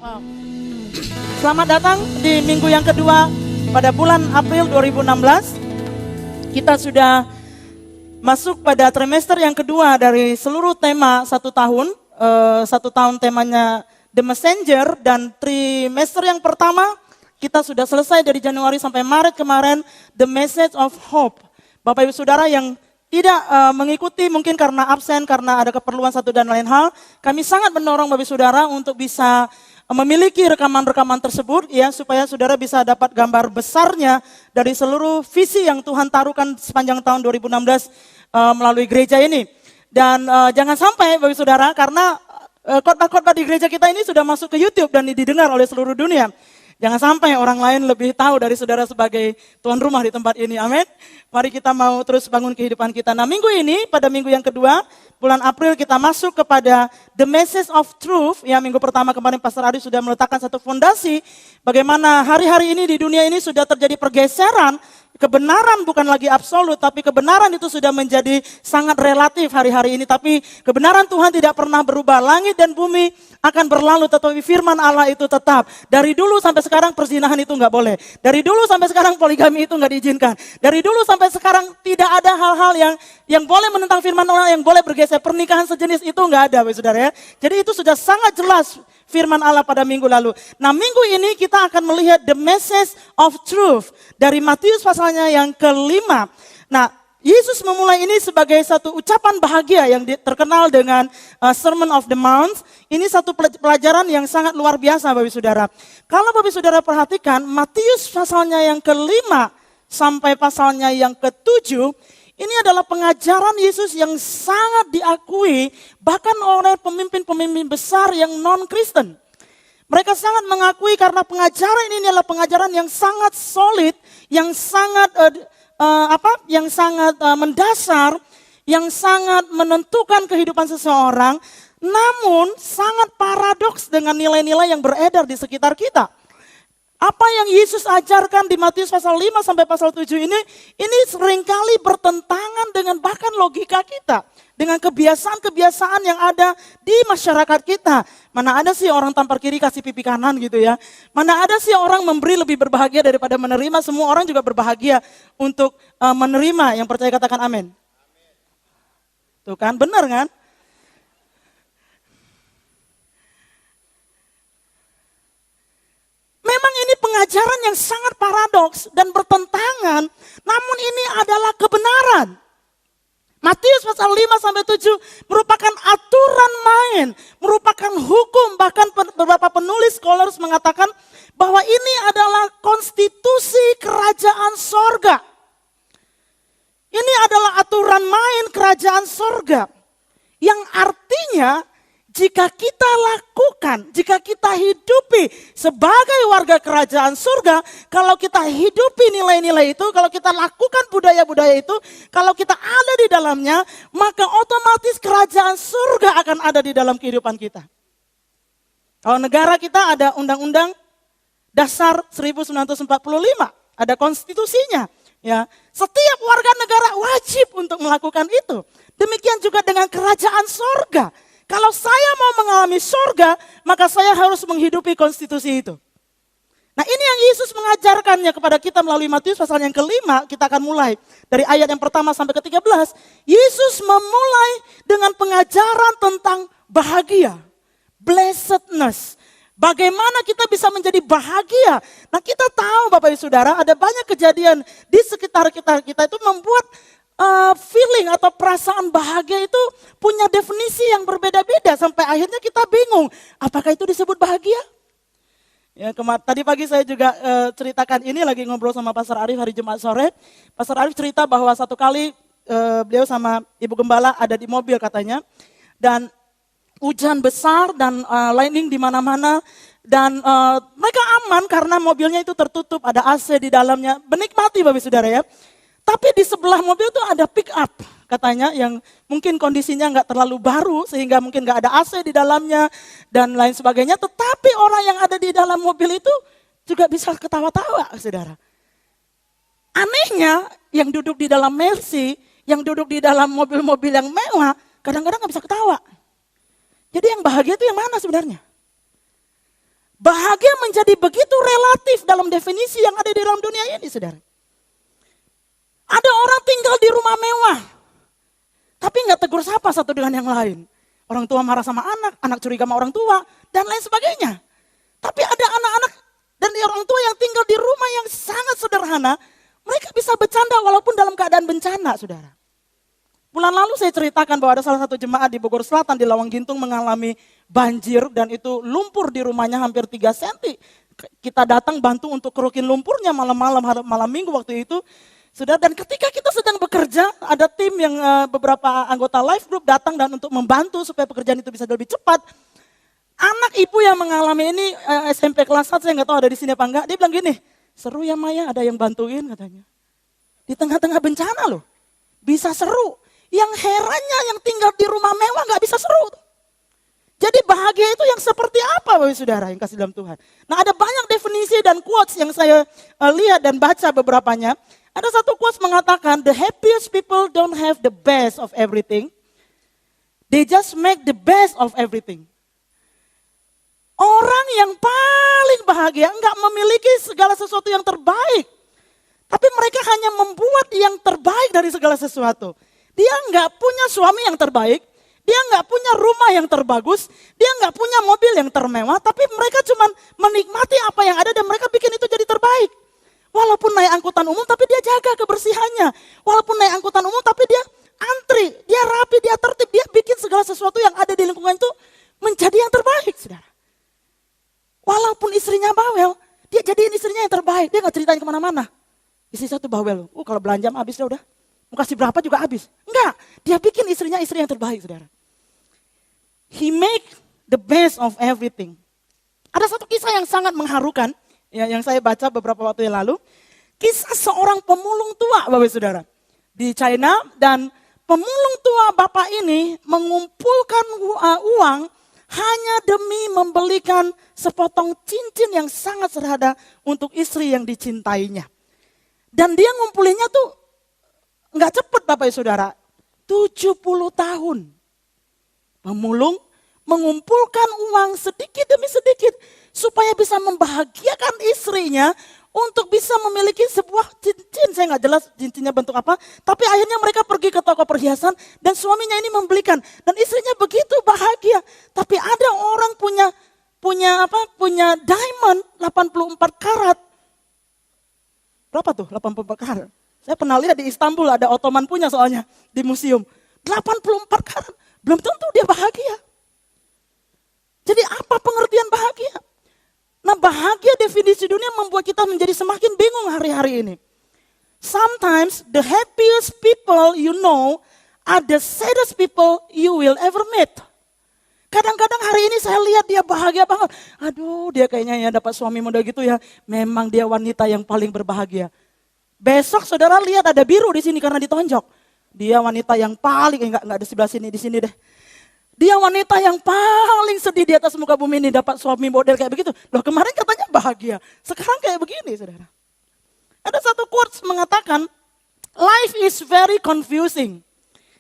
Wow. Selamat datang di minggu yang kedua pada bulan April 2016. Kita sudah masuk pada trimester yang kedua dari seluruh tema satu tahun. Satu tahun temanya The Messenger, dan trimester yang pertama kita sudah selesai dari Januari sampai Maret kemarin, The Message of Hope. Bapak Ibu Saudara yang tidak mengikuti mungkin karena absen, karena ada keperluan satu dan lain hal, kami sangat mendorong Bapak Ibu Saudara untuk bisa memiliki rekaman-rekaman tersebut ya, supaya saudara bisa dapat gambar besarnya dari seluruh visi yang Tuhan taruhkan sepanjang tahun 2016 melalui gereja ini. Dan jangan sampai Bapak Ibu Saudara, karena khotbah-khotbah di gereja kita ini sudah masuk ke YouTube dan didengar oleh seluruh dunia. Jangan sampai orang lain lebih tahu dari saudara sebagai tuan rumah di tempat ini. Amin. Mari kita mau terus bangun kehidupan kita. Nah, minggu ini pada minggu yang kedua bulan April kita masuk kepada The Message of Truth. Ya, minggu pertama kemarin Pastor Ari sudah meletakkan satu fondasi bagaimana hari-hari ini di dunia ini sudah terjadi pergeseran. Kebenaran bukan lagi absolut, tapi kebenaran itu sudah menjadi sangat relatif hari-hari ini. Tapi kebenaran Tuhan tidak pernah berubah. Langit dan bumi akan berlalu, tetapi firman Allah itu tetap. Dari dulu sampai sekarang perzinahan itu nggak boleh. Dari dulu sampai sekarang poligami itu nggak diizinkan. Dari dulu sampai sekarang tidak ada hal-hal yang boleh menentang firman Allah, yang boleh bergeser. Pernikahan sejenis itu nggak ada, saudara ya. Jadi itu sudah sangat jelas firman Allah pada minggu lalu. Nah, minggu ini kita akan melihat the message of truth dari Matius pasalnya yang kelima. Nah, Yesus memulai ini sebagai satu ucapan bahagia yang terkenal dengan Sermon of the Mount. Ini satu pelajaran yang sangat luar biasa Bapak Saudara. Kalau Bapak Saudara perhatikan Matius pasalnya yang kelima sampai pasalnya yang ketujuh, ini adalah pengajaran Yesus yang sangat diakui bahkan oleh pemimpin-pemimpin besar yang non-Kristen. Mereka sangat mengakui karena pengajaran ini adalah pengajaran yang sangat solid, yang sangat mendasar, yang sangat menentukan kehidupan seseorang, namun sangat paradoks dengan nilai-nilai yang beredar di sekitar kita. Apa yang Yesus ajarkan di Matius pasal 5 sampai pasal 7 ini seringkali bertentangan dengan bahkan logika kita. Dengan kebiasaan-kebiasaan yang ada di masyarakat kita. Mana ada sih orang tampar kiri kasih pipi kanan gitu ya. Mana ada sih orang memberi lebih berbahagia daripada menerima. Semua orang juga berbahagia untuk menerima. Yang percaya katakan amin. Tuh kan, benar kan? Memang ini pengajaran yang sangat paradoks dan bertentangan, namun ini adalah kebenaran. Matius pasal 5 sampai 7 merupakan aturan main, merupakan hukum, bahkan beberapa penulis scholars mengatakan bahwa ini adalah konstitusi kerajaan sorga. Ini adalah aturan main kerajaan sorga, yang artinya jika kita lakukan, jika kita hidupi sebagai warga kerajaan surga, kalau kita hidupi nilai-nilai itu, kalau kita lakukan budaya-budaya itu, kalau kita ada di dalamnya, maka otomatis kerajaan surga akan ada di dalam kehidupan kita. Kalau negara kita ada undang-undang dasar 1945, ada konstitusinya. Ya, setiap warga negara wajib untuk melakukan itu. Demikian juga dengan kerajaan surga. Kalau saya mau mengalami surga, maka saya harus menghidupi konstitusi itu. Nah, ini yang Yesus mengajarkannya kepada kita melalui Matius pasal yang kelima. Kita akan mulai dari ayat yang pertama sampai ke-13. Yesus memulai dengan pengajaran tentang bahagia, blessedness. Bagaimana kita bisa menjadi bahagia. Nah, kita tahu Bapak Ibu Saudara, ada banyak kejadian di sekitar kita itu membuat feeling atau perasaan bahagia itu punya definisi yang berbeda-beda sampai akhirnya kita bingung, apakah itu disebut bahagia? Ya, tadi pagi saya juga ceritakan ini, lagi ngobrol sama Pastor Arif hari Jumat sore. Pastor Arif cerita bahwa satu kali beliau sama Ibu Gembala ada di mobil katanya, dan hujan besar dan lightning di mana-mana, dan mereka aman karena mobilnya itu tertutup, ada AC di dalamnya, menikmati Bapak Saudara ya. Tapi di sebelah mobil itu ada pick up katanya yang mungkin kondisinya nggak terlalu baru sehingga mungkin nggak ada AC di dalamnya dan lain sebagainya. Tetapi orang yang ada di dalam mobil itu juga bisa ketawa-tawa, saudara. Anehnya yang duduk di dalam Mercy, yang duduk di dalam mobil-mobil yang mewah, kadang-kadang nggak bisa ketawa. Jadi yang bahagia itu yang mana sebenarnya? Bahagia menjadi begitu relatif dalam definisi yang ada di dalam dunia ini, saudara. Ada orang tinggal di rumah mewah, tapi nggak tegur sapa satu dengan yang lain. Orang tua marah sama anak, anak curiga sama orang tua, dan lain sebagainya. Tapi ada anak-anak dan orang tua yang tinggal di rumah yang sangat sederhana, mereka bisa bercanda walaupun dalam keadaan bencana, saudara. Bulan lalu saya ceritakan bahwa ada salah satu jemaat di Bogor Selatan di Lawang Gintung mengalami banjir dan itu lumpur di rumahnya hampir 3 cm. Kita datang bantu untuk kerukin lumpurnya malam minggu waktu itu. Saudara, dan ketika kita sedang bekerja, ada tim yang beberapa anggota life group datang dan untuk membantu supaya pekerjaan itu bisa lebih cepat. Anak ibu yang mengalami ini SMP kelas 1, saya nggak tahu ada di sini apa enggak. Dia bilang gini, seru ya Maya, ada yang bantuin katanya. Di tengah-tengah bencana loh, bisa seru. Yang herannya yang tinggal di rumah mewah nggak bisa seru. Jadi bahagia itu yang seperti apa Bapak Saudara yang kasih dalam Tuhan. Nah ada banyak definisi dan quotes yang saya lihat dan baca beberapanya. Ada satu quotes mengatakan, the happiest people don't have the best of everything. They just make the best of everything. Orang yang paling bahagia enggak memiliki segala sesuatu yang terbaik. Tapi mereka hanya membuat yang terbaik dari segala sesuatu. Dia enggak punya suami yang terbaik. Dia enggak punya rumah yang terbagus. Dia enggak punya mobil yang termewah. Tapi mereka cuma menikmati apa yang ada dan mereka bikin itu jadi terbaik. Walaupun naik angkutan umum tapi dia jaga kebersihannya. Walaupun naik angkutan umum tapi dia antri. Dia rapi, dia tertib. Dia bikin segala sesuatu yang ada di lingkungan itu menjadi yang terbaik, saudara. Walaupun istrinya bawel, dia jadiin istrinya yang terbaik. Dia gak ceritain kemana-mana. Istri saya tuh bawel. Kalau belanja mah habis udah. Mau kasih berapa juga habis. Enggak, dia bikin istrinya istri yang terbaik, saudara. He make the best of everything. Ada satu kisah yang sangat mengharukan, ya, yang saya baca beberapa waktu yang lalu. Kisah seorang pemulung tua, Bapak Saudara. Di China, dan pemulung tua bapak ini mengumpulkan uang hanya demi membelikan sepotong cincin yang sangat sederhana untuk istri yang dicintainya. Dan dia ngumpulinnya tuh nggak cepet Bapak Saudara, 70 tahun. Pemulung mengumpulkan uang sedikit demi sedikit supaya bisa membahagiakan istrinya untuk bisa memiliki sebuah cincin. Saya nggak jelas cincinnya bentuk apa, tapi akhirnya mereka pergi ke toko perhiasan dan suaminya ini membelikan dan istrinya begitu bahagia. Tapi ada orang punya diamond 84 karat. Berapa tuh 84 karat? Saya pernah lihat di Istanbul, ada Ottoman punya soalnya di museum. 84 karat, belum tentu dia bahagia. Jadi apa pengertian bahagia? Nah bahagia definisi dunia membuat kita menjadi semakin bingung hari-hari ini. Sometimes the happiest people you know are the saddest people you will ever meet. Kadang-kadang hari ini saya lihat dia bahagia banget. Aduh dia kayaknya ya dapat suami muda gitu ya. Memang dia wanita yang paling berbahagia. Besok saudara lihat ada biru di sini karena ditonjok. Dia wanita yang paling, enggak ada sebelah sini, di sini deh. Dia wanita yang paling sedih di atas muka bumi ini dapat suami model kayak begitu. Loh kemarin katanya bahagia, sekarang kayak begini saudara. Ada satu quotes mengatakan, life is very confusing.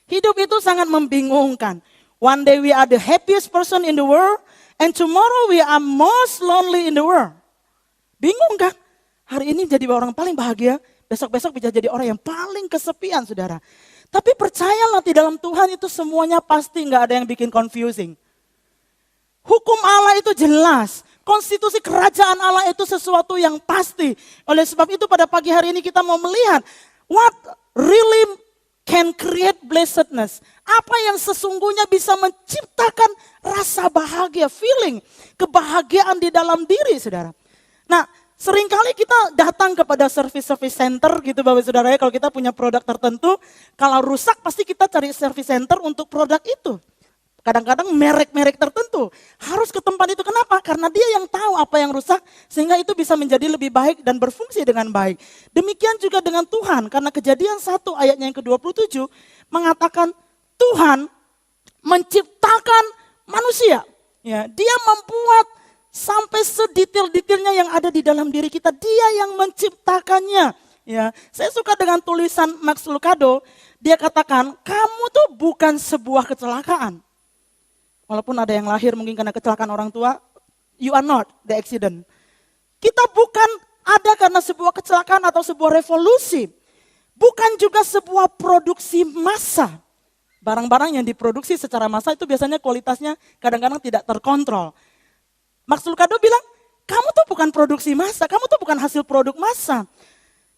Hidup itu sangat membingungkan. One day we are the happiest person in the world, and tomorrow we are most lonely in the world. Bingung kan? Hari ini jadi orang paling bahagia, besok-besok bisa jadi orang yang paling kesepian saudara. Tapi percayalah di dalam Tuhan itu semuanya pasti nggak ada yang bikin confusing. Hukum Allah itu jelas. Konstitusi kerajaan Allah itu sesuatu yang pasti. Oleh sebab itu pada pagi hari ini kita mau melihat what really can create blessedness. Apa yang sesungguhnya bisa menciptakan rasa bahagia, feeling, kebahagiaan di dalam diri saudara. Nah, seringkali kita datang kepada service center gitu Bapak Saudara ya. Kalau kita punya produk tertentu, kalau rusak pasti kita cari service center untuk produk itu. Kadang-kadang merek-merek tertentu harus ke tempat itu. Kenapa? Karena dia yang tahu apa yang rusak sehingga itu bisa menjadi lebih baik dan berfungsi dengan baik. Demikian juga dengan Tuhan. Karena Kejadian 1 ayatnya yang ke-27 mengatakan Tuhan menciptakan manusia. Ya, dia membuat sampai sedetail-detailnya yang ada di dalam diri kita, dia yang menciptakannya. Ya, saya suka dengan tulisan Max Lucado, dia katakan, kamu tuh bukan sebuah kecelakaan. Walaupun ada yang lahir mungkin karena kecelakaan orang tua, You are not the accident. Kita bukan ada karena sebuah kecelakaan atau sebuah revolusi. Bukan juga sebuah produksi massa. Barang-barang yang diproduksi secara massa itu biasanya kualitasnya kadang-kadang tidak terkontrol. Max Lucado bilang, kamu tuh bukan produksi massa, kamu tuh bukan hasil produk massa.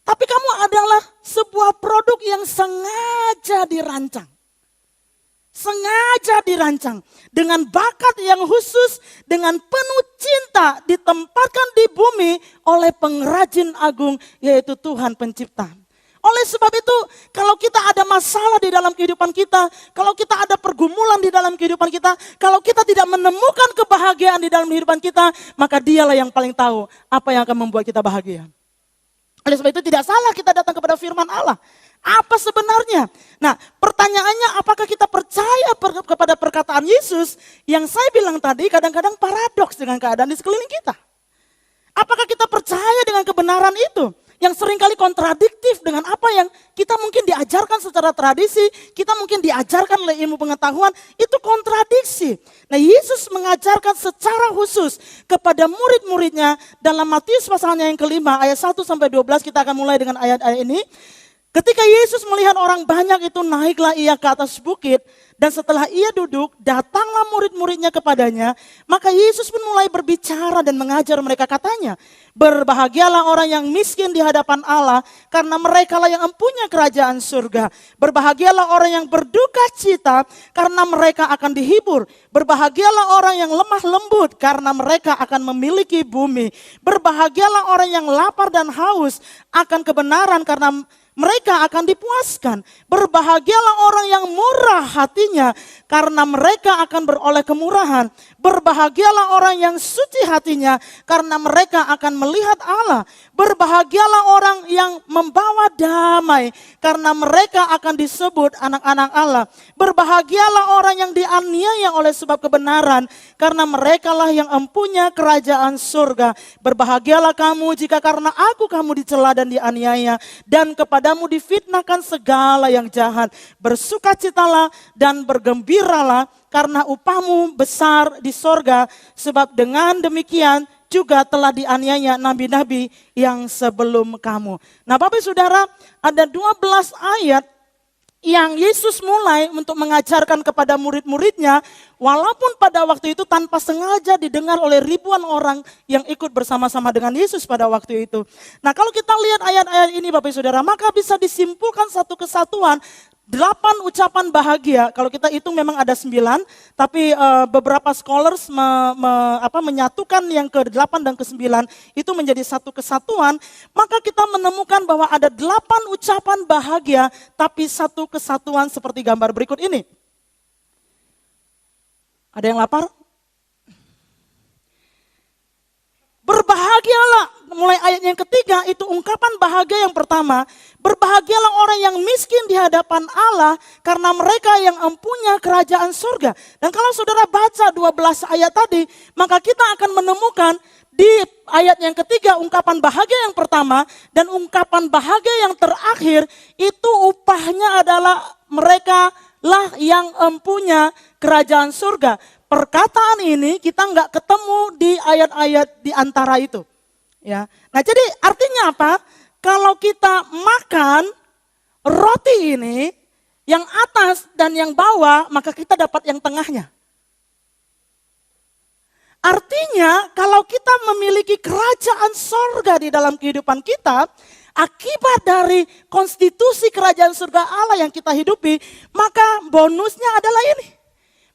Tapi kamu adalah sebuah produk yang sengaja dirancang. Sengaja dirancang. Dengan bakat yang khusus, dengan penuh cinta ditempatkan di bumi oleh pengrajin agung yaitu Tuhan Pencipta. Oleh sebab itu, kalau kita ada masalah di dalam kehidupan kita, kalau kita ada pergumulan di dalam kehidupan kita, kalau kita tidak menemukan kebahagiaan di dalam kehidupan kita, maka dialah yang paling tahu apa yang akan membuat kita bahagia. Oleh sebab itu tidak salah kita datang kepada firman Allah. Apa sebenarnya? Nah, pertanyaannya apakah kita percaya kepada perkataan Yesus yang saya bilang tadi kadang-kadang paradoks dengan keadaan di sekeliling kita. Apakah kita percaya dengan kebenaran itu? Yang seringkali kontradiktif dengan apa yang kita mungkin diajarkan secara tradisi, kita mungkin diajarkan oleh ilmu pengetahuan, itu kontradiksi. Nah, Yesus mengajarkan secara khusus kepada murid-muridnya dalam Matius pasalnya yang kelima, ayat 1-12, kita akan mulai dengan ayat-ayat ini. Ketika Yesus melihat orang banyak itu, naiklah ia ke atas bukit, dan setelah ia duduk, datanglah murid-muridnya kepadanya. Maka Yesus pun mulai berbicara dan mengajar mereka, katanya, berbahagialah orang yang miskin di hadapan Allah, karena merekalah yang empunya kerajaan surga. Berbahagialah orang yang berduka cita, karena mereka akan dihibur. Berbahagialah orang yang lemah lembut, karena mereka akan memiliki bumi. Berbahagialah orang yang lapar dan haus akan kebenaran, karena mereka akan dipuaskan. Berbahagialah orang yang murah hatinya, karena mereka akan beroleh kemurahan. Berbahagialah orang yang suci hatinya, karena mereka akan melihat Allah. Berbahagialah orang yang membawa damai, karena mereka akan disebut anak-anak Allah. Berbahagialah orang yang dianiaya oleh sebab kebenaran, karena merekalah yang empunya kerajaan surga. Berbahagialah kamu jika karena aku kamu dicela dan dianiaya, dan kepadamu difitnahkan segala yang jahat. Bersukacitalah dan bergembiralah, karena upahmu besar di sorga, sebab dengan demikian juga telah dianiaya nabi-nabi yang sebelum kamu. Nah, Bapak Saudara, ada 12 ayat yang Yesus mulai untuk mengajarkan kepada murid-muridnya, walaupun pada waktu itu tanpa sengaja didengar oleh ribuan orang yang ikut bersama-sama dengan Yesus pada waktu itu. Nah, kalau kita lihat ayat-ayat ini Bapak Saudara, maka bisa disimpulkan satu kesatuan. 8 ucapan bahagia, kalau kita hitung memang ada 9, tapi beberapa scholars menyatukan yang ke-8 dan ke-9 itu menjadi satu kesatuan, maka kita menemukan bahwa ada 8 ucapan bahagia, tapi satu kesatuan seperti gambar berikut ini. Ada yang lapar? Berbahagialah, mulai ayat yang ketiga itu ungkapan bahagia yang pertama. Berbahagialah orang yang miskin di hadapan Allah, karena mereka yang empunya kerajaan surga. Dan kalau saudara baca 12 ayat tadi, maka kita akan menemukan di ayat yang ketiga ungkapan bahagia yang pertama dan ungkapan bahagia yang terakhir itu upahnya adalah mereka lah yang empunya kerajaan surga. Perkataan ini kita nggak ketemu di ayat-ayat di antara itu. Ya. Nah, jadi artinya apa? Kalau kita makan roti ini, yang atas dan yang bawah, maka kita dapat yang tengahnya. Artinya kalau kita memiliki kerajaan surga di dalam kehidupan kita, akibat dari konstitusi kerajaan surga Allah yang kita hidupi, maka bonusnya adalah ini.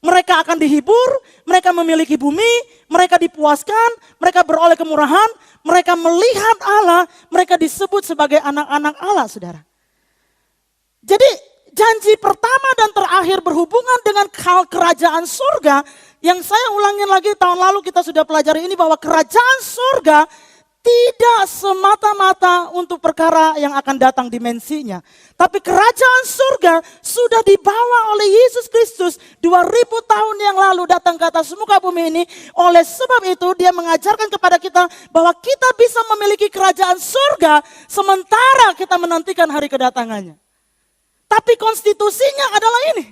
Mereka akan dihibur, mereka memiliki bumi, mereka dipuaskan, mereka beroleh kemurahan, mereka melihat Allah, mereka disebut sebagai anak-anak Allah, saudara. Jadi janji pertama dan terakhir berhubungan dengan hal kerajaan surga, yang saya ulangin lagi tahun lalu kita sudah pelajari ini bahwa kerajaan surga tidak semata-mata untuk perkara yang akan datang dimensinya. Tapi kerajaan surga sudah dibawa oleh Yesus Kristus 2000 tahun yang lalu datang ke atas muka bumi ini. Oleh sebab itu dia mengajarkan kepada kita bahwa kita bisa memiliki kerajaan surga sementara kita menantikan hari kedatangannya. Tapi konstitusinya adalah ini.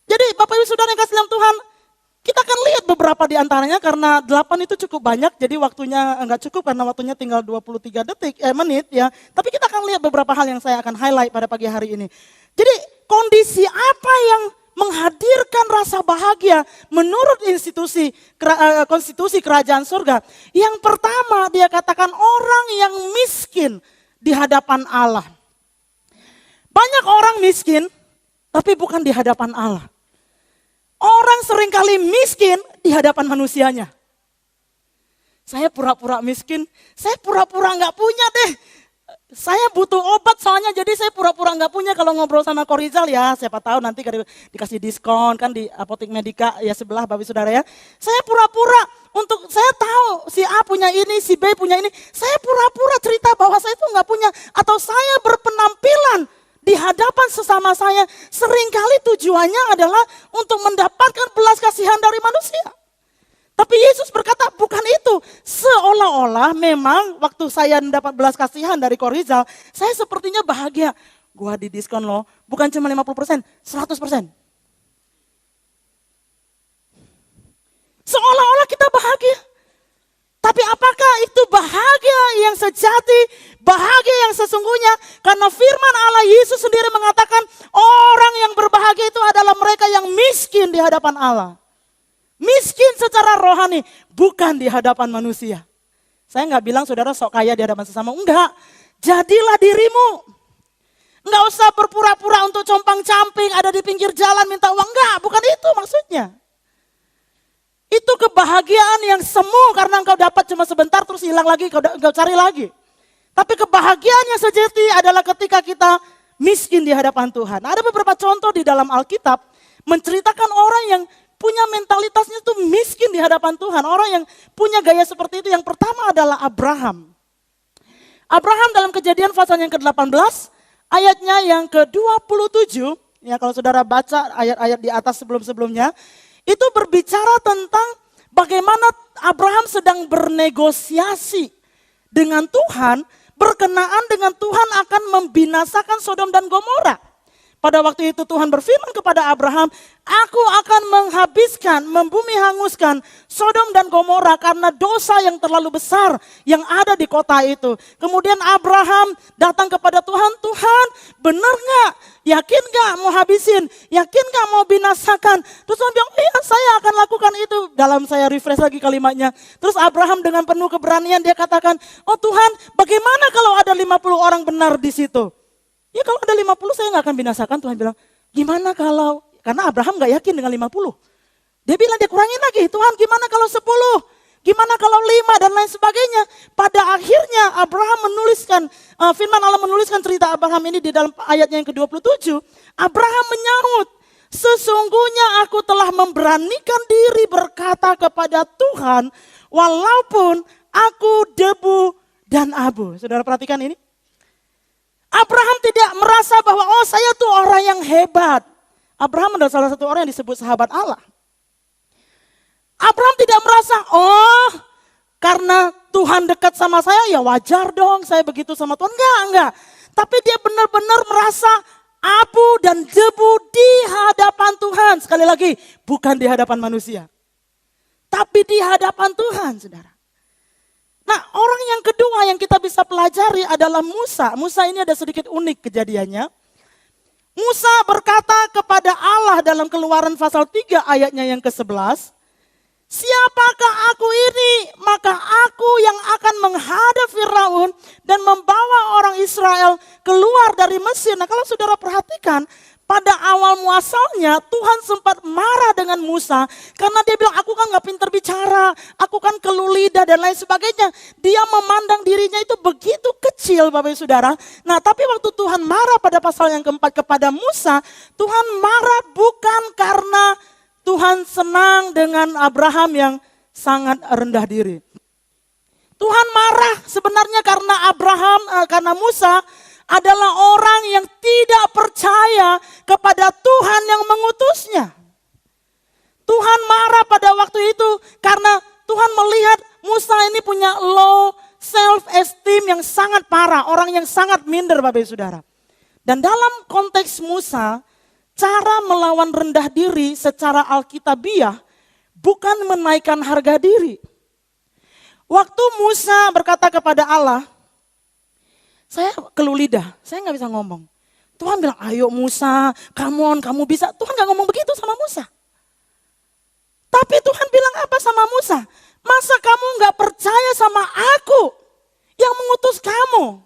Jadi Bapak Ibu Saudara yang kasih dalam Tuhan, Kita akan lihat beberapa di antaranya karena 8 itu cukup banyak, jadi waktunya enggak cukup karena waktunya tinggal 23 menit ya. Tapi kita akan lihat beberapa hal yang saya akan highlight pada pagi hari ini. Jadi kondisi apa yang menghadirkan rasa bahagia menurut konstitusi kerajaan surga? Yang pertama dia katakan orang yang miskin di hadapan Allah. Banyak orang miskin tapi bukan di hadapan Allah. Orang seringkali miskin di hadapan manusianya. Saya pura-pura miskin, saya pura-pura nggak punya deh. Saya butuh obat soalnya jadi saya pura-pura nggak punya. Kalau ngobrol sama Korizal ya siapa tahu nanti dikasih diskon kan di Apotek Medika ya sebelah Bapak Saudara ya. Saya pura-pura untuk saya tahu si A punya ini, si B punya ini. Saya pura-pura cerita bahwa saya itu nggak punya. Atau saya berpenampilan di hadapan sesama saya, seringkali tujuannya adalah untuk mendapatkan belas kasihan dari manusia. Tapi Yesus berkata bukan itu. Seolah-olah memang waktu saya mendapat belas kasihan dari Korizal, saya sepertinya bahagia. Gua di diskon loh, bukan cuma 50%, 100%. Seolah-olah kita bahagia. Tapi apakah itu bahagia yang sejati, bahagia yang sesungguhnya? Karena firman Allah Yesus sendiri mengatakan orang yang berbahagia itu adalah mereka yang miskin di hadapan Allah. Miskin secara rohani, bukan di hadapan manusia. Saya nggak bilang saudara sok kaya di hadapan sesama, enggak. Jadilah dirimu. Enggak usah berpura-pura untuk compang-camping, ada di pinggir jalan minta uang, enggak, bukan itu maksudnya. Itu kebahagiaan yang semu karena engkau dapat cuma sebentar terus hilang lagi, engkau cari lagi. Tapi kebahagiaan yang sejati adalah ketika kita miskin di hadapan Tuhan. Ada beberapa contoh di dalam Alkitab menceritakan orang yang punya mentalitasnya itu miskin di hadapan Tuhan. Orang yang punya gaya seperti itu yang pertama adalah Abraham. Abraham dalam Kejadian pasal yang ke-18 ayatnya yang ke-27. Ya kalau saudara baca ayat-ayat di atas sebelum-sebelumnya. Itu berbicara tentang bagaimana Abraham sedang bernegosiasi dengan Tuhan, berkenaan dengan Tuhan akan membinasakan Sodom dan Gomora. Pada waktu itu Tuhan berfirman kepada Abraham, aku akan menghabiskan, membumi hanguskan Sodom dan Gomora karena dosa yang terlalu besar yang ada di kota itu. Kemudian Abraham datang kepada Tuhan, Tuhan benar gak? Yakin gak mau habisin? Yakin gak mau binasakan? Terus Tuhan bilang, iya saya akan lakukan itu. Dalam saya refresh lagi kalimatnya. Terus Abraham dengan penuh keberanian dia katakan, oh Tuhan bagaimana kalau ada 50 orang benar di situ? Ya kalau ada 50 saya gak akan binasakan. Tuhan bilang, gimana kalau, karena Abraham gak yakin dengan 50. Dia bilang dia kurangin lagi, Tuhan gimana kalau 10? Gimana kalau 5 dan lain sebagainya. Pada akhirnya Abraham menuliskan, firman Allah menuliskan cerita Abraham ini di dalam ayatnya yang ke-27. Abraham menyaut, sesungguhnya aku telah memberanikan diri berkata kepada Tuhan, walaupun aku debu dan abu. Saudara perhatikan ini. Abraham tidak merasa bahwa oh saya tuh orang yang hebat. Abraham adalah salah satu orang yang disebut sahabat Allah. Abraham tidak merasa oh karena Tuhan dekat sama saya ya wajar dong saya begitu sama Tuhan. Enggak. Tapi dia benar-benar merasa abu dan debu di hadapan Tuhan. Sekali lagi bukan di hadapan manusia. Tapi di hadapan Tuhan saudara. Nah orang yang kedua yang kita bisa pelajari adalah Musa. Musa ini ada sedikit unik kejadiannya. Musa berkata kepada Allah dalam Keluaran pasal 3 ayatnya yang ke-11. Siapakah aku ini? Maka aku yang akan menghadap Firaun dan membawa orang Israel keluar dari Mesir. Nah kalau saudara perhatikan, pada awal muasalnya Tuhan sempat marah dengan Musa. Karena dia bilang, aku kan gak pintar bicara, aku kan keluh lidah dan lain sebagainya. Dia memandang dirinya itu begitu kecil Bapak Ibu Saudara. Nah tapi waktu Tuhan marah pada pasal yang keempat kepada Musa, Tuhan marah bukan karena Tuhan senang dengan Abraham yang sangat rendah diri. Tuhan marah sebenarnya karena Musa adalah orang yang tidak percaya kepada Tuhan yang mengutusnya. Tuhan marah pada waktu itu karena Tuhan melihat Musa ini punya low self esteem yang sangat parah, orang yang sangat minder Bapak Ibu Saudara. Dan dalam konteks Musa, cara melawan rendah diri secara alkitabiah bukan menaikkan harga diri. Waktu Musa berkata kepada Allah, saya keluh lidah, saya nggak bisa ngomong. Tuhan bilang, ayo Musa, come on, kamu bisa. Tuhan nggak ngomong begitu sama Musa. Tapi Tuhan bilang apa sama Musa? Masa kamu nggak percaya sama aku yang mengutus kamu?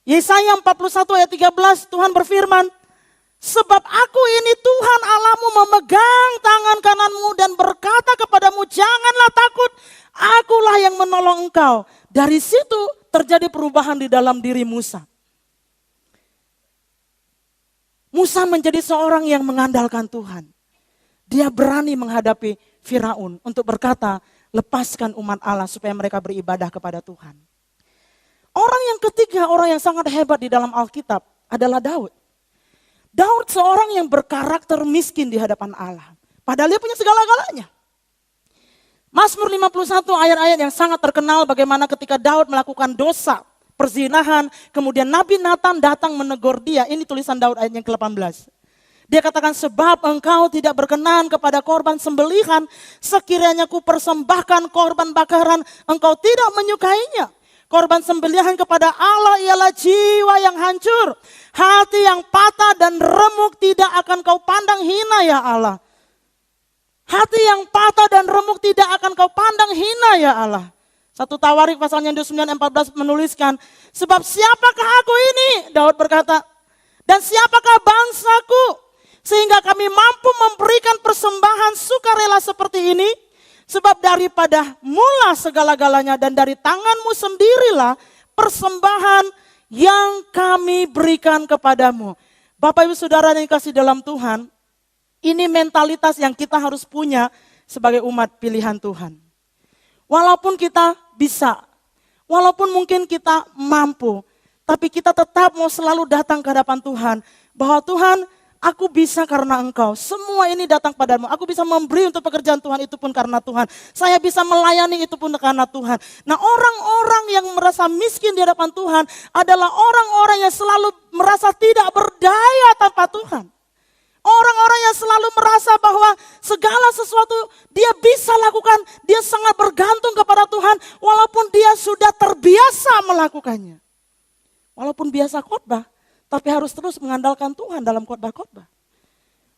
Yesaya 41 ayat 13 Tuhan berfirman, sebab aku ini Tuhan Allahmu memegang tangan kananmu dan berkata kepadamu, janganlah takut, akulah yang menolong engkau. Dari situ terjadi perubahan di dalam diri Musa. Musa menjadi seorang yang mengandalkan Tuhan. Dia berani menghadapi Firaun untuk berkata, lepaskan umat Allah supaya mereka beribadah kepada Tuhan. Orang yang ketiga, orang yang sangat hebat di dalam Alkitab adalah Daud. Daud seorang yang berkarakter miskin di hadapan Allah. Padahal dia punya segala-galanya. Mazmur 51 ayat-ayat yang sangat terkenal bagaimana ketika Daud melakukan dosa, perzinahan, kemudian Nabi Nathan datang menegur dia. Ini tulisan Daud ayat yang ke-18. Dia katakan, sebab engkau tidak berkenan kepada korban sembelihan, sekiranya ku persembahkan korban bakaran, engkau tidak menyukainya. Korban sembelihan kepada Allah ialah jiwa yang hancur, hati yang patah dan remuk tidak akan kau pandang hina ya Allah. Hati yang patah dan remuk tidak akan kau pandang hina ya Allah. 1 Tawarik pasalnya 9:14 menuliskan, sebab siapakah aku ini? Daud berkata, dan siapakah bangsaku? Sehingga kami mampu memberikan persembahan sukarela seperti ini. Sebab daripada mula segala-galanya dan dari tanganmu sendirilah persembahan yang kami berikan kepadamu. Bapak Ibu Saudara yang dikasih dalam Tuhan, ini mentalitas yang kita harus punya sebagai umat pilihan Tuhan. Walaupun kita bisa, walaupun mungkin kita mampu, tapi kita tetap mau selalu datang ke hadapan Tuhan. Bahwa Tuhan, aku bisa karena Engkau. Semua ini datang padamu. Aku bisa memberi untuk pekerjaan Tuhan, itu pun karena Tuhan. Saya bisa melayani, itu pun karena Tuhan. Nah, orang-orang yang merasa miskin di hadapan Tuhan adalah orang-orang yang selalu merasa tidak berdaya tanpa Tuhan. Orang-orang yang selalu merasa bahwa segala sesuatu dia bisa lakukan. Dia sangat bergantung kepada Tuhan walaupun dia sudah terbiasa melakukannya. Walaupun biasa khotbah, tapi harus terus mengandalkan Tuhan dalam khotbah-khotbah.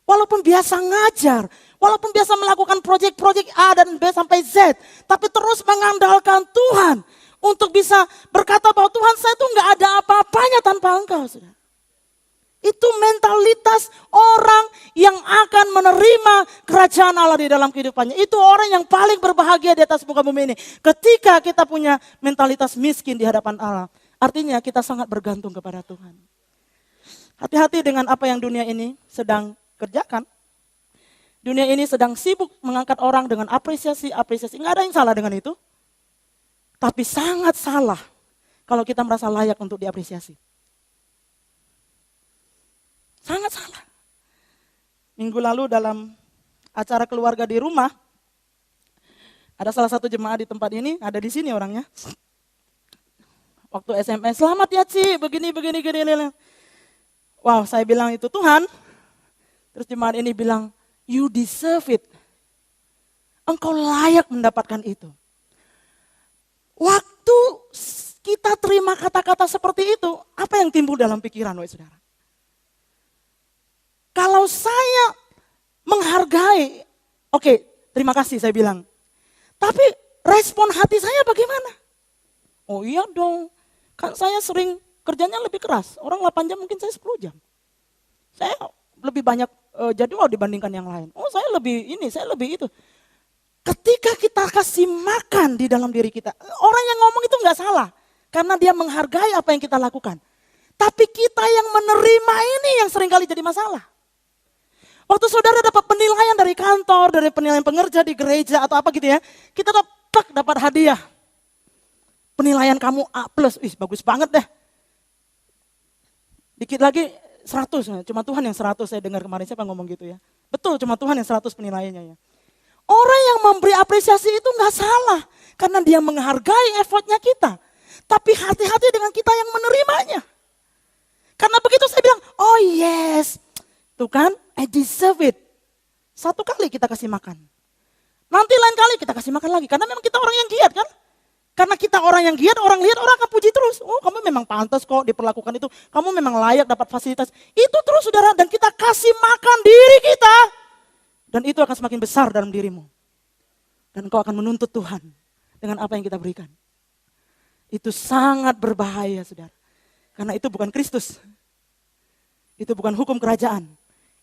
Walaupun biasa ngajar, walaupun biasa melakukan proyek-proyek A dan B sampai Z, tapi terus mengandalkan Tuhan untuk bisa berkata bahwa Tuhan, saya tuh nggak ada apa-apanya tanpa Engkau, saudara. Itu mentalitas orang yang akan menerima kerajaan Allah di dalam kehidupannya. Itu orang yang paling berbahagia di atas muka bumi ini. Ketika kita punya mentalitas miskin di hadapan Allah, artinya kita sangat bergantung kepada Tuhan. Hati-hati dengan apa yang dunia ini sedang kerjakan. Dunia ini sedang sibuk mengangkat orang dengan apresiasi-apresiasi. Nggak ada yang salah dengan itu. Tapi sangat salah kalau kita merasa layak untuk diapresiasi. Sangat salah. Minggu lalu dalam acara keluarga di rumah, ada salah satu jemaat di tempat ini, ada di sini orangnya. Waktu SMS, selamat ya Ci, begini. Wow, saya bilang itu Tuhan. Terus jemaat ini bilang, you deserve it. Engkau layak mendapatkan itu. Waktu kita terima kata-kata seperti itu, apa yang timbul dalam pikiran, wahai saudara? Kalau saya menghargai, oke, terima kasih saya bilang. Tapi respon hati saya bagaimana? Oh iya dong, kan saya sering kerjanya lebih keras. Orang 8 jam mungkin saya 10 jam. Saya lebih banyak jadwal dibandingkan yang lain. Oh saya lebih ini, saya lebih itu. Ketika kita kasih makan di dalam diri kita, orang yang ngomong itu nggak salah. Karena dia menghargai apa yang kita lakukan. Tapi kita yang menerima ini yang seringkali jadi masalah. Waktu saudara dapat penilaian dari kantor, dari penilaian pengerja di gereja atau apa gitu ya, kita dapat hadiah. Penilaian kamu A+, bagus banget deh. Dikit lagi 100, cuma Tuhan yang 100, saya dengar kemarin siapa ngomong gitu ya. Betul, cuma Tuhan yang 100 penilaiannya ya. Orang yang memberi apresiasi itu gak salah, karena dia menghargai effortnya kita. Tapi hati-hati dengan kita yang menerimanya. Karena begitu saya bilang, oh yes, tuh kan, I deserve it. 1 kali kita kasih makan. Nanti lain kali kita kasih makan lagi. Karena memang kita orang yang giat kan. Karena kita orang yang giat, orang lihat, orang akan puji terus. Oh, kamu memang pantas kok diperlakukan itu. Kamu memang layak dapat fasilitas. Itu terus saudara, dan kita kasih makan diri kita. Dan itu akan semakin besar dalam dirimu. Dan engkau akan menuntut Tuhan dengan apa yang kita berikan. Itu sangat berbahaya saudara. Karena itu bukan Kristus. Itu bukan hukum kerajaan.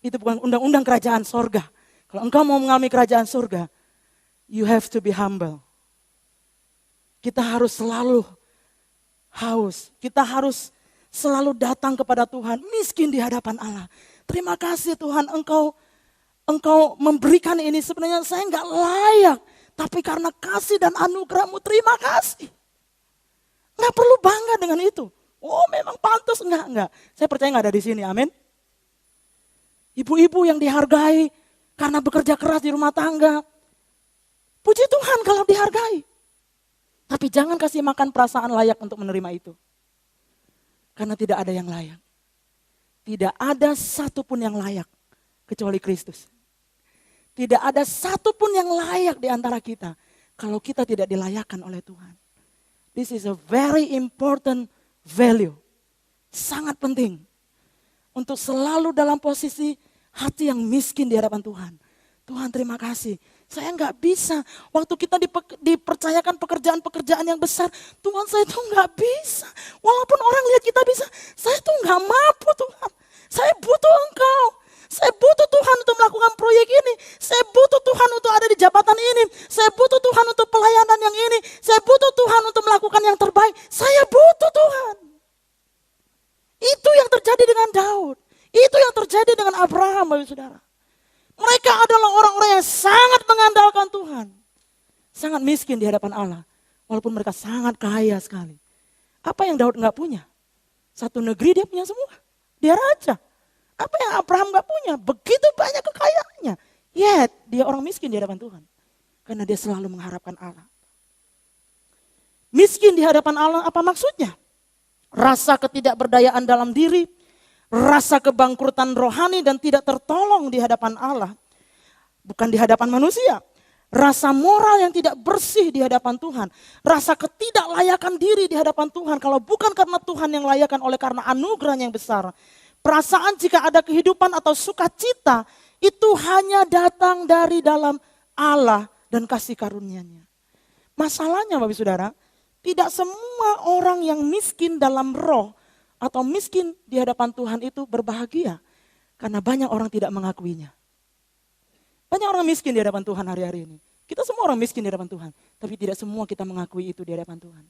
Itu bukan undang-undang kerajaan sorga. Kalau engkau mau mengalami kerajaan surga, you have to be humble. Kita harus selalu haus. Kita harus selalu datang kepada Tuhan, miskin di hadapan Allah. Terima kasih Tuhan, Engkau memberikan ini. Sebenarnya saya nggak layak, tapi karena kasih dan anugerah-Mu, terima kasih. Nggak perlu bangga dengan itu. Oh memang pantas, enggak. Saya percaya nggak ada di sini, amin. Ibu-ibu yang dihargai karena bekerja keras di rumah tangga. Puji Tuhan kalau dihargai. Tapi jangan kasih makan perasaan layak untuk menerima itu. Karena tidak ada yang layak. Tidak ada satupun yang layak kecuali Kristus. Tidak ada satupun yang layak di antara kita kalau kita tidak dilayakkan oleh Tuhan. This is a very important value. Sangat penting untuk selalu dalam posisi hati yang miskin di hadapan Tuhan. Tuhan terima kasih. Saya nggak bisa. Waktu kita dipercayakan pekerjaan-pekerjaan yang besar. Tuhan saya tuh nggak bisa. Walaupun orang lihat kita bisa. Saya tuh nggak mampu Tuhan. Saya butuh Engkau. Saya butuh Tuhan untuk melakukan proyek ini. Saya butuh Tuhan untuk ada di jabatan ini. Saya butuh Tuhan untuk pelayanan yang ini. Saya butuh Tuhan untuk melakukan yang terbaik. Saya butuh Tuhan. Itu yang terjadi dengan Daud. Itu yang terjadi dengan Abraham, Bapak Saudara. Mereka adalah orang-orang yang sangat mengandalkan Tuhan. Sangat miskin di hadapan Allah. Walaupun mereka sangat kaya sekali. Apa yang Daud enggak punya? Satu negeri dia punya semua. Dia raja. Apa yang Abraham enggak punya? Begitu banyak kekayaannya. Yet dia orang miskin di hadapan Tuhan. Karena dia selalu mengharapkan Allah. Miskin di hadapan Allah apa maksudnya? Rasa ketidakberdayaan dalam diri. Rasa kebangkrutan rohani dan tidak tertolong di hadapan Allah. Bukan di hadapan manusia. Rasa moral yang tidak bersih di hadapan Tuhan. Rasa ketidaklayakan diri di hadapan Tuhan. Kalau bukan karena Tuhan yang layakan oleh karena anugerahnya yang besar. Perasaan jika ada kehidupan atau sukacita. Itu hanya datang dari dalam Allah dan kasih karunia-Nya. Masalahnya Bapak Saudara. Tidak semua orang yang miskin dalam roh. Atau miskin di hadapan Tuhan itu berbahagia. Karena banyak orang tidak mengakuinya. Banyak orang miskin di hadapan Tuhan hari-hari ini. Kita semua orang miskin di hadapan Tuhan. Tapi tidak semua kita mengakui itu di hadapan Tuhan.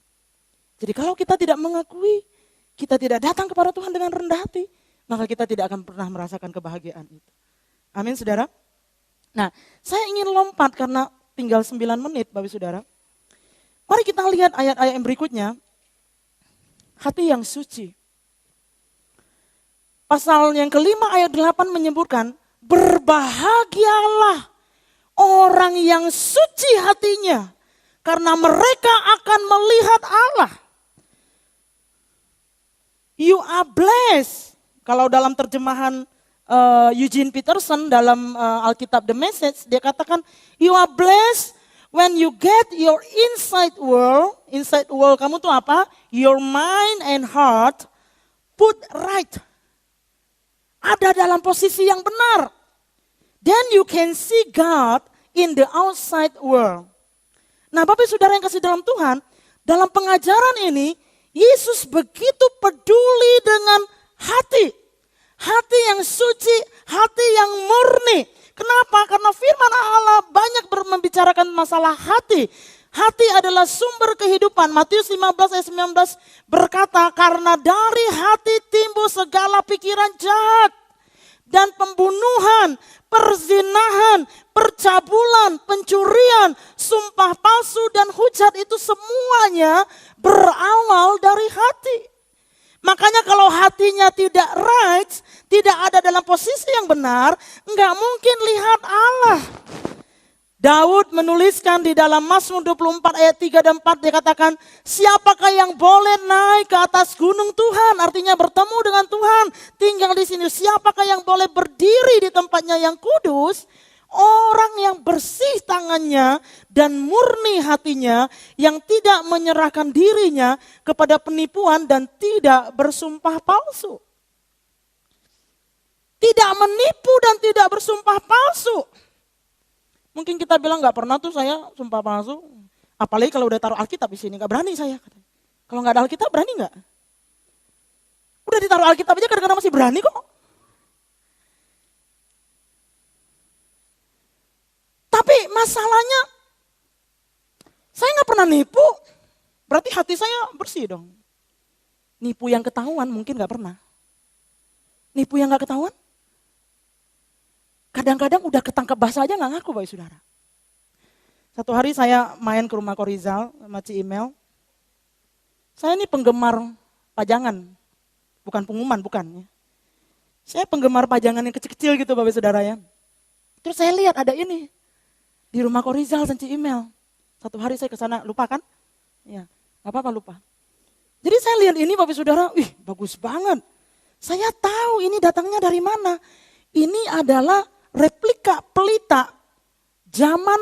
Jadi kalau kita tidak mengakui, kita tidak datang kepada Tuhan dengan rendah hati, maka kita tidak akan pernah merasakan kebahagiaan itu. Amin saudara. Nah saya ingin lompat karena tinggal 9 menit Bapak Saudara. Mari kita lihat ayat-ayat yang berikutnya. Hati yang suci. Pasal yang kelima ayat 8 menyebutkan, berbahagialah orang yang suci hatinya, karena mereka akan melihat Allah. You are blessed. Kalau dalam terjemahan Eugene Peterson dalam Alkitab The Message, dia katakan, you are blessed when you get your inside world kamu tuh apa? Your mind and heart put right. Ada dalam posisi yang benar. Then you can see God in the outside world. Nah Bapak Saudara yang kasih dalam Tuhan, dalam pengajaran ini, Yesus begitu peduli dengan hati. Hati yang suci, hati yang murni. Kenapa? Karena firman Allah banyak membicarakan masalah hati. Hati adalah sumber kehidupan. Matius 15 ayat 19 berkata, karena dari hati timbul segala pikiran jahat dan pembunuhan, perzinahan, percabulan, pencurian, sumpah palsu dan hujat, itu semuanya berawal dari hati. Makanya kalau hatinya tidak right, tidak ada dalam posisi yang benar, enggak mungkin lihat Allah. Daud menuliskan di dalam Mazmur 24 ayat 3 dan 4, dia katakan, siapakah yang boleh naik ke atas gunung Tuhan? Artinya bertemu dengan Tuhan, tinggal di sini. Siapakah yang boleh berdiri di tempatnya yang kudus? Orang yang bersih tangannya dan murni hatinya, yang tidak menyerahkan dirinya kepada penipuan dan tidak bersumpah palsu. Tidak menipu dan tidak bersumpah palsu. Mungkin kita bilang gak pernah tuh saya sumpah palsu. Apalagi kalau udah taruh Alkitab di sini, gak berani saya. Kalau gak ada Alkitab berani gak? Udah ditaruh Alkitab aja kadang-kadang masih berani kok. Tapi masalahnya, saya gak pernah nipu. Berarti hati saya bersih dong. Nipu yang ketahuan mungkin gak pernah. Nipu yang gak ketahuan? Kadang-kadang udah ketangkep bahasa aja gak ngaku Bapak Saudara. Satu hari saya main ke rumah Korizal sama Ci Imel. Saya ini penggemar pajangan. Bukan pengumuman, bukan. Saya penggemar pajangan yang kecil-kecil gitu Bapak Saudara ya. Terus saya lihat ada ini. Di rumah Korizal dan Ci Imel. Satu hari saya ke sana, lupa kan? Ya, gak apa-apa lupa. Jadi saya lihat ini Bapak Saudara, bagus banget. Saya tahu ini datangnya dari mana. Ini adalah replika pelita zaman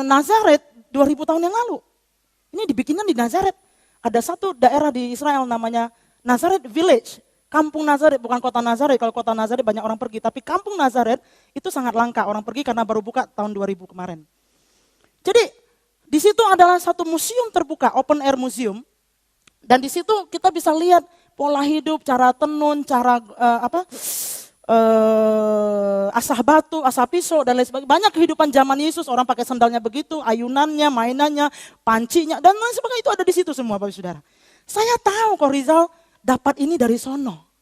Nazaret 2000 tahun yang lalu. Ini dibikinnya di Nazaret. Ada satu daerah di Israel namanya Nazaret Village. Kampung Nazaret, bukan kota Nazaret. Kalau kota Nazaret banyak orang pergi. Tapi kampung Nazaret itu sangat langka. Orang pergi karena baru buka tahun 2000 kemarin. Jadi di situ adalah satu museum terbuka, open air museum. Dan di situ kita bisa lihat pola hidup, cara tenun, cara asah batu, asah pisau dan lain sebagainya. Banyak kehidupan zaman Yesus, orang pakai sandalnya begitu, ayunannya, mainannya, pancinya dan lain sebagainya itu ada di situ semua Bapak Saudara. Saya tahu kok Rizal dapat ini dari sono.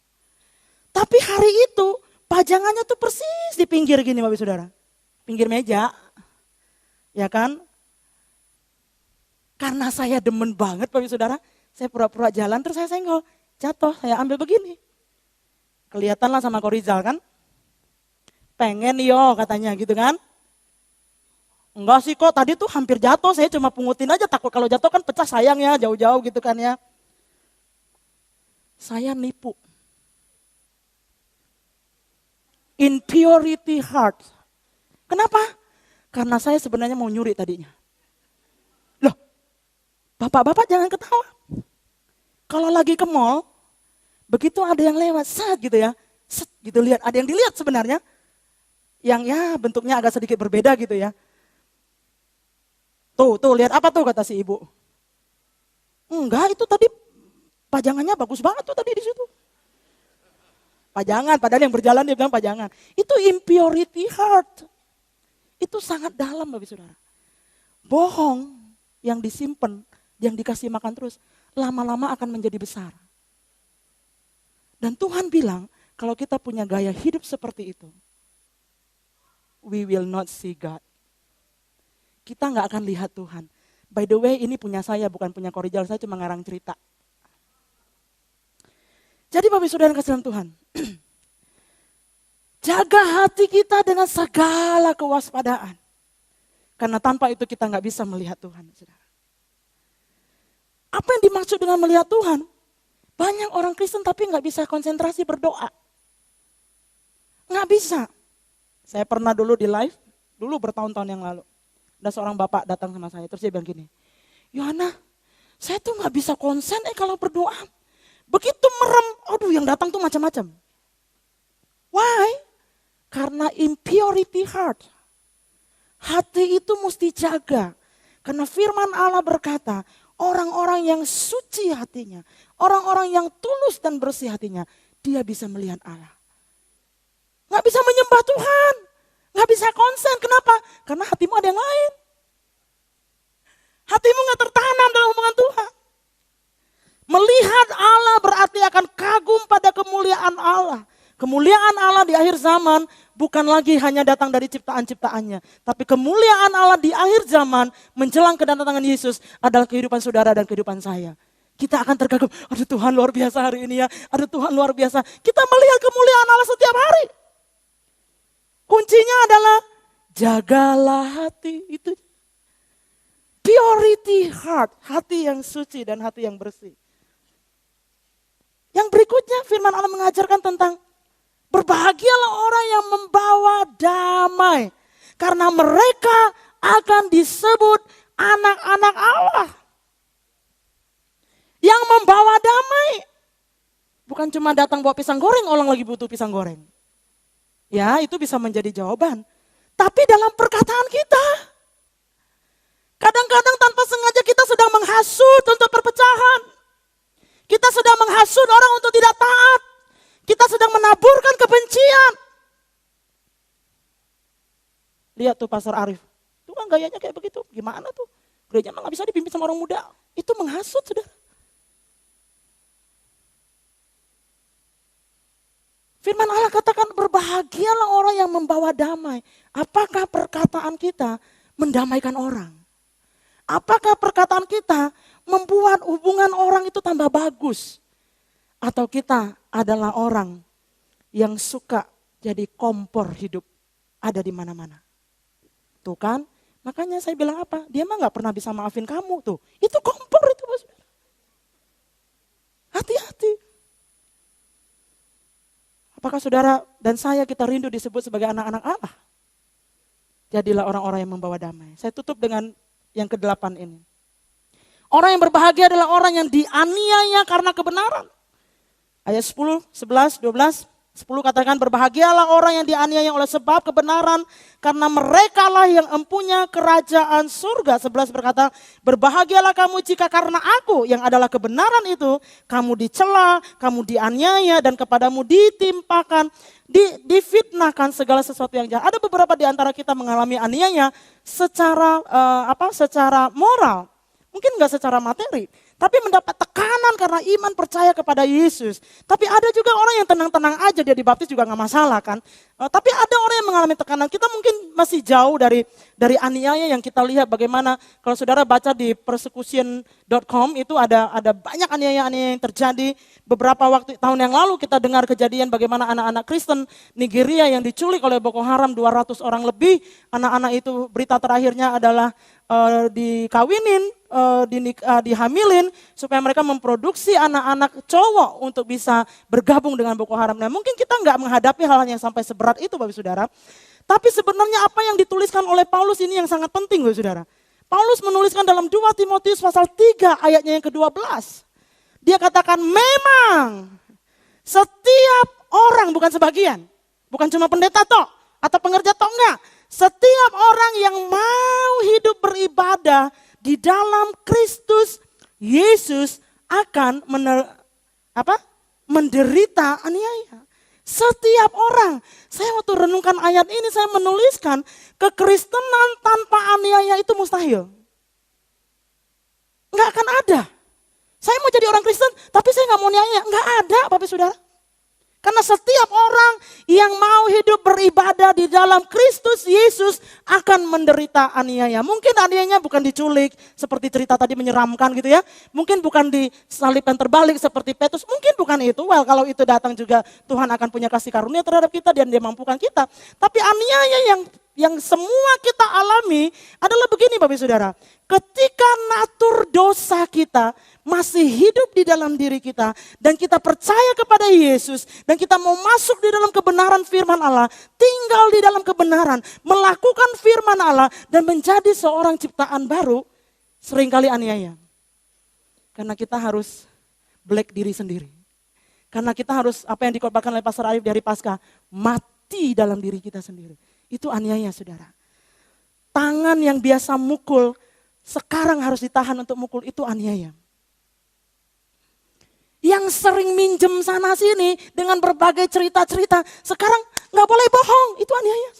Tapi hari itu pajangannya tuh persis di pinggir gini Bapak Saudara. Pinggir meja. Ya kan? Karena saya demen banget Bapak Saudara, saya pura-pura jalan terus saya senggol, jatuh, saya ambil begini. Kelihatanlah sama Korizal kan? Pengen yo katanya gitu kan? Enggak sih kok, tadi tuh hampir jatuh, saya cuma pungutin aja, takut kalau jatuh kan pecah sayang ya, jauh-jauh gitu kan ya. Saya nipu. Impurity heart. Kenapa? Karena saya sebenarnya mau nyuri tadinya. Loh, bapak-bapak jangan ketawa. Kalau lagi ke mall, begitu ada yang lewat, set gitu ya, set gitu lihat, ada yang dilihat sebenarnya, yang ya bentuknya agak sedikit berbeda gitu ya. Tuh lihat apa tuh kata si ibu. Enggak, itu tadi pajangannya bagus banget tuh tadi di situ. Pajangan, padahal yang berjalan dia bilang pajangan. Itu impurity heart. Itu sangat dalam Bapak Saudara. Bohong yang disimpan, yang dikasih makan terus, lama-lama akan menjadi besar. Dan Tuhan bilang, kalau kita punya gaya hidup seperti itu, we will not see God. Kita gak akan lihat Tuhan. By the way, ini punya saya, bukan punya Korizal, saya cuma ngarang cerita. Jadi Bapak Saudara yang kasih dalam Tuhan, jaga hati kita dengan segala kewaspadaan. Karena tanpa itu kita gak bisa melihat Tuhan. Saudara. Apa yang dimaksud dengan melihat Tuhan? Banyak orang Kristen tapi gak bisa konsentrasi berdoa. Gak bisa. Saya pernah dulu di live, dulu bertahun-tahun yang lalu. Ada seorang bapak datang sama saya, terus dia bilang gini, Yohana, saya tuh gak bisa konsen kalau berdoa. Begitu merem, aduh yang datang tuh macam-macam. Why? Karena impurity heart. Hati itu mesti jaga. Karena firman Allah berkata, orang-orang yang suci hatinya, orang-orang yang tulus dan bersih hatinya, dia bisa melihat Allah. Gak bisa menyembah Tuhan, gak bisa konsen. Kenapa? Karena hatimu ada yang lain. Hatimu gak tertanam dalam hubungan Tuhan. Melihat Allah berarti akan kagum pada kemuliaan Allah. Kemuliaan Allah di akhir zaman bukan lagi hanya datang dari ciptaan-ciptaannya. Tapi kemuliaan Allah di akhir zaman menjelang kedatangan Yesus adalah kehidupan saudara dan kehidupan saya. Kita akan terkagum, aduh Tuhan luar biasa hari ini ya. Aduh Tuhan luar biasa. Kita melihat kemuliaan Allah setiap hari. Kuncinya adalah jagalah hati itu. Purity heart, hati yang suci dan hati yang bersih. Yang berikutnya firman Allah mengajarkan tentang Berbahagialah orang yang membawa damai, karena mereka akan disebut anak-anak Allah. Yang membawa damai. Bukan cuma datang bawa pisang goreng, orang lagi butuh pisang goreng. Ya, itu bisa menjadi jawaban. Tapi dalam perkataan kita, kadang-kadang tanpa sengaja kita sedang menghasut untuk perpecahan. Kita sedang menghasut orang untuk tidak taat. Kita sedang menaburkan kebencian. Lihat tuh Pastor Arif. Itu kan gayanya kayak begitu. Gimana tuh? Gereja mah gak bisa dipimpin sama orang muda. Itu menghasut, saudara. Firman Allah katakan berbahagialah orang yang membawa damai. Apakah perkataan kita mendamaikan orang? Apakah perkataan kita membuat hubungan orang itu tambah bagus? Atau kita adalah orang yang suka jadi kompor hidup, ada di mana-mana. Tuh kan, makanya saya bilang apa? Dia mah gak pernah bisa maafin kamu tuh. Itu kompor itu, Bos. Hati-hati. Apakah saudara dan saya kita rindu disebut sebagai anak-anak Allah? Jadilah orang-orang yang membawa damai. Saya tutup dengan yang ke-8 ini. Orang yang berbahagia adalah orang yang dianiaya karena kebenaran. Ayat 10, 11, 12. 10 katakan berbahagialah orang yang dianiaya oleh sebab kebenaran, karena merekalah yang empunya kerajaan surga. 11 berkata, berbahagialah kamu jika karena aku yang adalah kebenaran itu, kamu dicela, kamu dianiaya, dan kepadamu ditimpakan, difitnahkan segala sesuatu yang jahat. Ada beberapa di antara kita mengalami aniaya secara secara moral, mungkin enggak secara materi. Tapi mendapat tekanan karena iman percaya kepada Yesus. Tapi ada juga orang yang tenang-tenang aja, dia dibaptis juga gak masalah kan. Tapi ada orang yang mengalami tekanan. Kita mungkin masih jauh dari aniaya yang kita lihat bagaimana. Kalau saudara baca di persecution.com itu ada banyak aniaya-aniaya yang terjadi. Beberapa tahun yang lalu kita dengar kejadian bagaimana anak-anak Kristen Nigeria yang diculik oleh Boko Haram 200 orang lebih. Anak-anak itu berita terakhirnya adalah dikawinin, dihamilin supaya mereka memproduksi anak-anak cowok untuk bisa bergabung dengan Boko Haram. Nah, mungkin kita nggak menghadapi hal yang sampai seberat itu Bapak Saudara. Tapi sebenarnya apa yang dituliskan oleh Paulus ini yang sangat penting Bapak Saudara. Paulus menuliskan dalam 2 Timotius pasal 3 ayatnya yang ke-12. Dia katakan memang setiap orang, bukan sebagian, bukan cuma pendeta toh atau pengerja toh, enggak. Setiap orang yang mau hidup beribadah di dalam Kristus Yesus akan menderita aniaya. Setiap orang. Saya waktu renungkan ayat ini saya menuliskan kekristenan tanpa aniaya itu mustahil. Enggak akan ada. Saya mau jadi orang Kristen tapi saya enggak mau aniaya. Enggak ada Bapak Saudara. Karena setiap orang yang mau hidup beribadah di dalam Kristus Yesus akan menderita aniaya. Mungkin aniayanya bukan diculik seperti cerita tadi menyeramkan gitu ya. Mungkin bukan disalibkan terbalik seperti Petrus. Mungkin bukan itu. Well, kalau itu datang juga Tuhan akan punya kasih karunia terhadap kita dan dia mampukan kita. Tapi aniaya yang semua kita alami adalah begini Bapak Saudara. Ketika natur dosa kita masih hidup di dalam diri kita dan kita percaya kepada Yesus dan kita mau masuk di dalam kebenaran firman Allah, tinggal di dalam kebenaran, melakukan firman Allah dan menjadi seorang ciptaan baru, seringkali aniaya. Karena kita harus black diri sendiri. Karena kita harus apa yang dikorbankan oleh Pastor Arif dari Paskah, mati dalam diri kita sendiri. Itu aniaya Saudara. Tangan yang biasa mukul sekarang harus ditahan untuk mukul, itu aniaya. Yang sering minjem sana sini dengan berbagai cerita-cerita, sekarang gak boleh bohong, itu aniaya.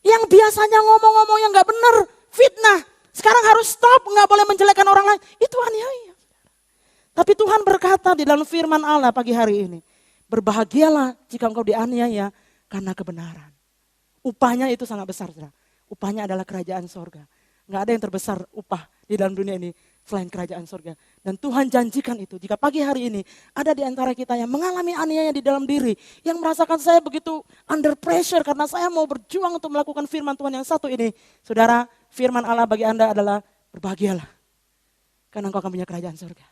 Yang biasanya ngomong-ngomong yang gak benar, fitnah, sekarang harus stop, gak boleh menjelekkan orang lain, itu aniaya. Tapi Tuhan berkata di dalam firman Allah pagi hari ini, berbahagialah jika engkau dianiaya karena kebenaran. Upahnya itu sangat besar, saudara. Upahnya adalah kerajaan sorga. Gak ada yang terbesar upah di dalam dunia ini selain kerajaan surga. Dan Tuhan janjikan itu. Jika pagi hari ini ada di antara kita yang mengalami aniaya di dalam diri. Yang merasakan saya begitu under pressure karena saya mau berjuang untuk melakukan firman Tuhan yang satu ini. Saudara, firman Allah bagi Anda adalah berbahagialah. Karena engkau akan punya kerajaan surga.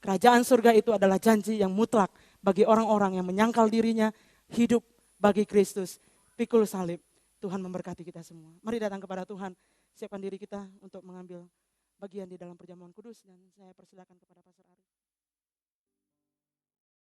Kerajaan surga itu adalah janji yang mutlak bagi orang-orang yang menyangkal dirinya hidup bagi Kristus. Pikul salib. Tuhan memberkati kita semua. Mari datang kepada Tuhan, siapkan diri kita untuk mengambil bagian di dalam perjamuan kudus, dan saya persilakan kepada Pastor Ari.